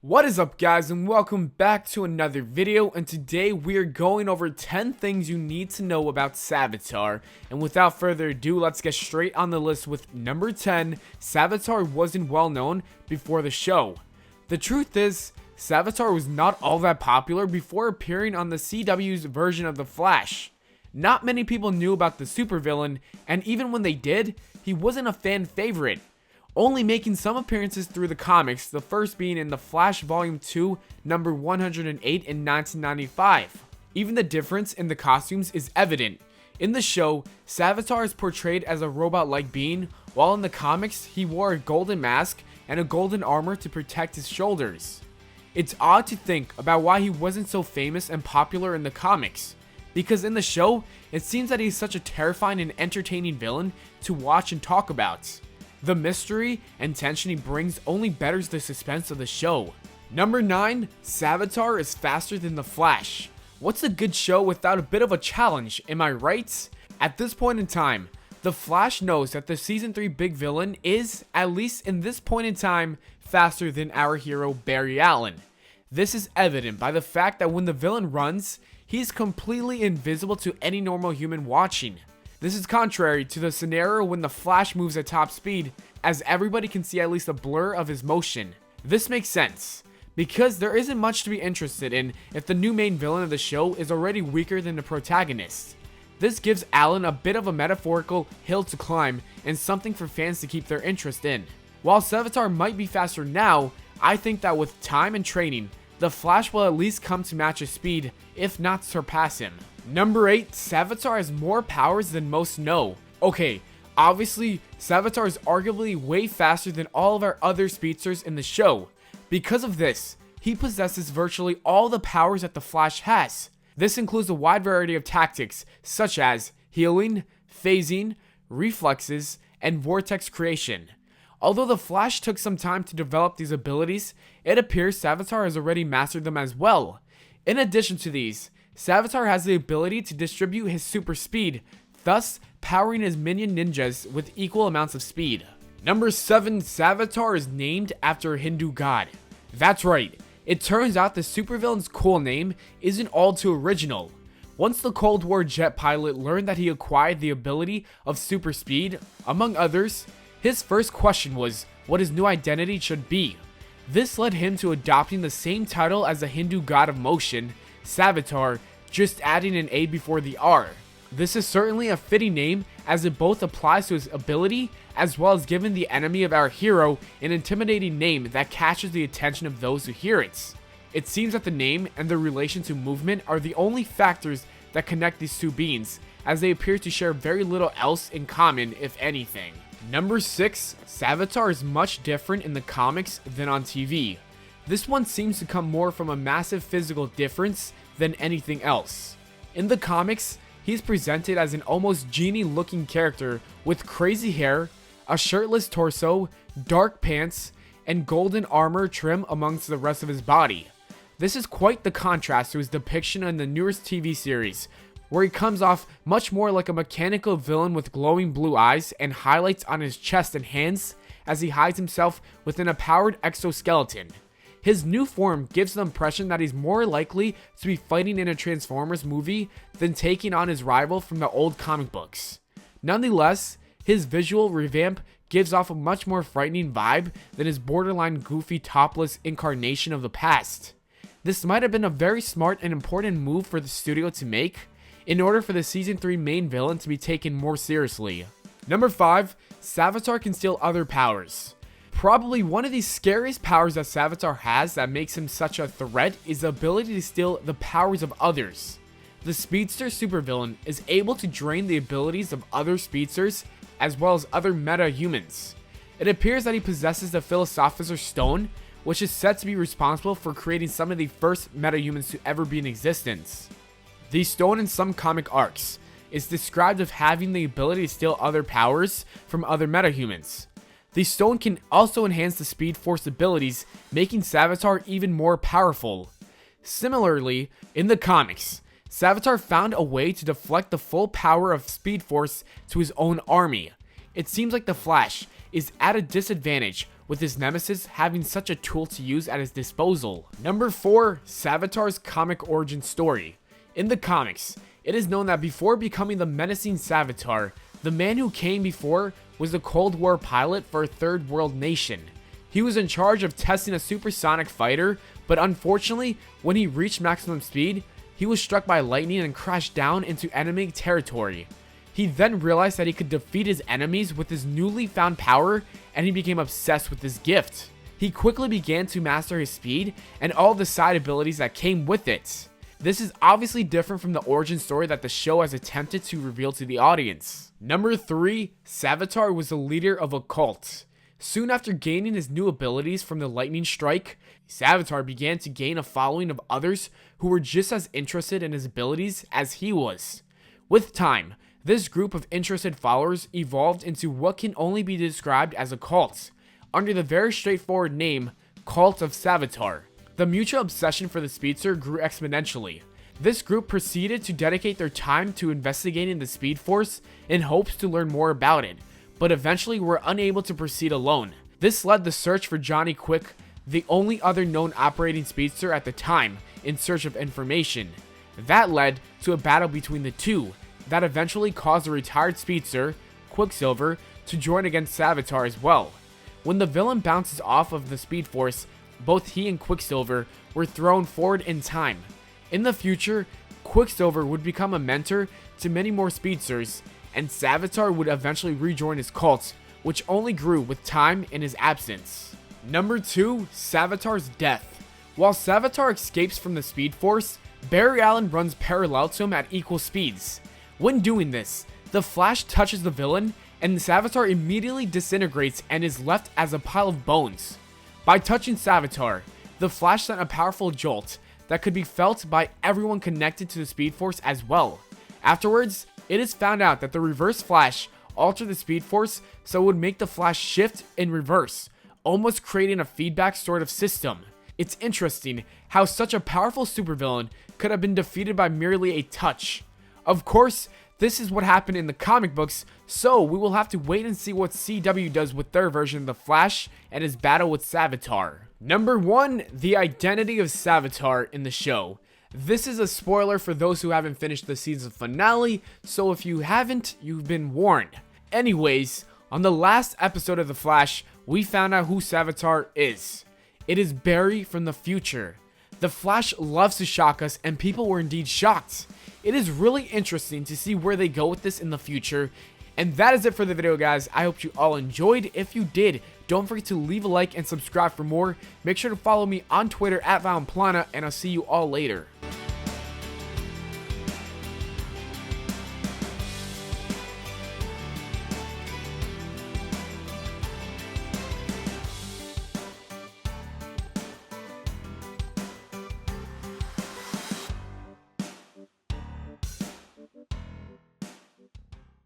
What is up, guys, and welcome back to another video. And today we are going over 10 things you need to know about Savitar. And without further ado, let's get straight on the list with number 10. Savitar wasn't well known before the show. The truth is, Savitar was not all that popular before appearing on the CW's version of The Flash. Not many people knew about the supervillain, and even when they did, he wasn't a fan favorite, only making some appearances through the comics, the first being in The Flash Volume 2, number 108 in 1995. Even the difference in the costumes is evident. In the show, Savitar is portrayed as a robot-like being, while in the comics, he wore a golden mask and a golden armor to protect his shoulders. It's odd to think about why he wasn't so famous and popular in the comics, because in the show, it seems that he's such a terrifying and entertaining villain to watch and talk about. The mystery and tension he brings only betters the suspense of the show. Number 9, Savitar is faster than the Flash. What's a good show without a bit of a challenge, am I right? At this point in time, the Flash knows that the season 3 big villain is, at least in this point in time, faster than our hero Barry Allen. This is evident by the fact that when the villain runs, he's completely invisible to any normal human watching. This is contrary to the scenario when the Flash moves at top speed, as everybody can see at least a blur of his motion. This makes sense, because there isn't much to be interested in if the new main villain of the show is already weaker than the protagonist. This gives Alan a bit of a metaphorical hill to climb and something for fans to keep their interest in. While Savitar might be faster now, I think that with time and training, the Flash will at least come to match his speed, if not surpass him. Number 8, Savitar has more powers than most know. Okay, obviously, Savitar is arguably way faster than all of our other speedsters in the show. Because of this, he possesses virtually all the powers that the Flash has. This includes a wide variety of tactics, such as healing, phasing, reflexes, and vortex creation. Although the Flash took some time to develop these abilities, it appears Savitar has already mastered them as well. In addition to these, Savitar has the ability to distribute his super speed, thus powering his minion ninjas with equal amounts of speed. Number 7, Savitar is named after a Hindu god. That's right, it turns out the supervillain's cool name isn't all too original. Once the Cold War jet pilot learned that he acquired the ability of super speed, among others, his first question was what his new identity should be. This led him to adopting the same title as the Hindu god of motion, Savitar, just adding an A before the R. This is certainly a fitting name, as it both applies to his ability as well as giving the enemy of our hero an intimidating name that catches the attention of those who hear it. It seems that the name and the relation to movement are the only factors that connect these two beings, as they appear to share very little else in common, if anything. Number 6, Savitar is much different in the comics than on TV. This one seems to come more from a massive physical difference than anything else. In the comics, he's presented as an almost genie-looking character with crazy hair, a shirtless torso, dark pants, and golden armor trim amongst the rest of his body. This is quite the contrast to his depiction in the newest TV series, where he comes off much more like a mechanical villain with glowing blue eyes and highlights on his chest and hands as he hides himself within a powered exoskeleton. His new form gives the impression that he's more likely to be fighting in a Transformers movie than taking on his rival from the old comic books. Nonetheless, his visual revamp gives off a much more frightening vibe than his borderline goofy topless incarnation of the past. This might have been a very smart and important move for the studio to make, in order for the season 3 main villain to be taken more seriously. Number 5, Savitar can steal other powers. Probably one of the scariest powers that Savitar has that makes him such a threat is the ability to steal the powers of others. The speedster supervillain is able to drain the abilities of other speedsters as well as other meta-humans. It appears that he possesses the Philosopher's Stone, which is said to be responsible for creating some of the first meta-humans to ever be in existence. The stone in some comic arcs is described as having the ability to steal other powers from other metahumans. The stone can also enhance the Speed Force abilities, making Savitar even more powerful. Similarly, in the comics, Savitar found a way to deflect the full power of Speed Force to his own army. It seems like the Flash is at a disadvantage with his nemesis having such a tool to use at his disposal. Number 4, Savitar's comic origin story. In the comics, it is known that before becoming the menacing Savitar, the man who came before was a Cold War pilot for a third world nation. He was in charge of testing a supersonic fighter, but unfortunately, when he reached maximum speed, he was struck by lightning and crashed down into enemy territory. He then realized that he could defeat his enemies with his newly found power, and he became obsessed with this gift. He quickly began to master his speed and all the side abilities that came with it. This is obviously different from the origin story that the show has attempted to reveal to the audience. Number 3, Savitar was the leader of a cult. Soon after gaining his new abilities from the lightning strike, Savitar began to gain a following of others who were just as interested in his abilities as he was. With time, this group of interested followers evolved into what can only be described as a cult, under the very straightforward name, Cult of Savitar. The mutual obsession for the speedster grew exponentially. This group proceeded to dedicate their time to investigating the Speed Force in hopes to learn more about it, but eventually were unable to proceed alone. This led the search for Johnny Quick, the only other known operating speedster at the time, in search of information. That led to a battle between the two, that eventually caused the retired speedster, Quicksilver, to join against Savitar as well. When the villain bounces off of the Speed Force, both he and Quicksilver were thrown forward in time. In the future, Quicksilver would become a mentor to many more speedsters, and Savitar would eventually rejoin his cult, which only grew with time in his absence. Number 2, Savitar's Death. While Savitar escapes from the Speed Force, Barry Allen runs parallel to him at equal speeds. When doing this, the Flash touches the villain, and Savitar immediately disintegrates and is left as a pile of bones. By touching Savitar, the Flash sent a powerful jolt that could be felt by everyone connected to the Speed Force as well. Afterwards, it is found out that the Reverse Flash altered the Speed Force so it would make the Flash shift in reverse, almost creating a feedback sort of system. It's interesting how such a powerful supervillain could have been defeated by merely a touch. Of course, this is what happened in the comic books, so we will have to wait and see what CW does with their version of the Flash and his battle with Savitar. Number 1, the identity of Savitar in the show. This is a spoiler for those who haven't finished the season finale, so if you haven't, you've been warned. Anyways, on the last episode of The Flash, we found out who Savitar is. It is Barry from the future. The Flash loves to shock us, and people were indeed shocked. It is really interesting to see where they go with this in the future. And that is it for the video, guys. I hope you all enjoyed. If you did, don't forget to leave a like and subscribe for more. Make sure to follow me on Twitter at Valplana, and I'll see you all later.